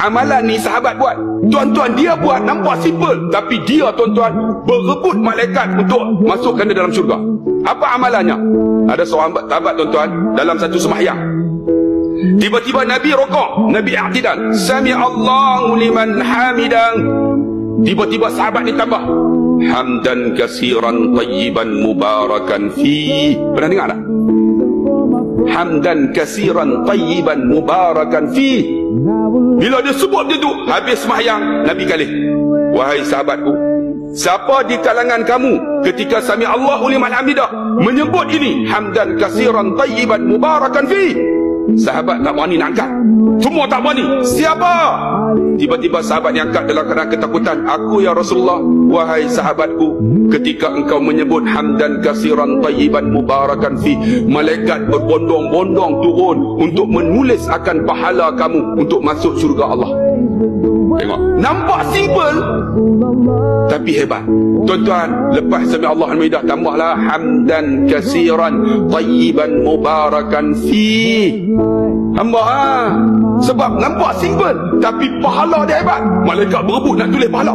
Amalan ni sahabat buat. Tuan-tuan, dia buat nampak simple, tapi dia tuan-tuan berebut malaikat untuk masukkan dia dalam syurga. Apa amalannya? Ada seorang sahabat tuan-tuan dalam satu sembahyang. Tiba-tiba Nabi rukuk, Nabi i'tidal. Sami Allahu liman hamidah. Tiba-tiba sahabat ni tambah, hamdan kasiran tayyiban mubarakan fi. Pernah dengar tak? Hamdan kasiran tayyiban mubarakan fi. Bila dia sebut dia tu, habis sembahyang, Nabi kali, wahai sahabatku, siapa di kalangan kamu ketika sami Allahu liman hamidah menyebut ini, hamdan kasiran tayyiban mubarakan fi? Sahabat tak berani nak angkat. Semua tak berani. Siapa? Tiba-tiba sahabat yang angkat dalam keadaan ketakutan. Aku ya Rasulullah. Wahai sahabatku, ketika engkau menyebut hamdan kasiran tayyiban mubarakan fi, malaikat berbondong-bondong turun untuk menulis akan pahala kamu untuk masuk syurga Allah. Tengok, nampak simple tapi hebat. Tuan-tuan, lepas sami Allah al-Maidah, tambahlah hamdan kasiran tayyiban mubarakan fi. Sebab nampak simple tapi pahala dia hebat. Malaikat berebut nak tulis pahala.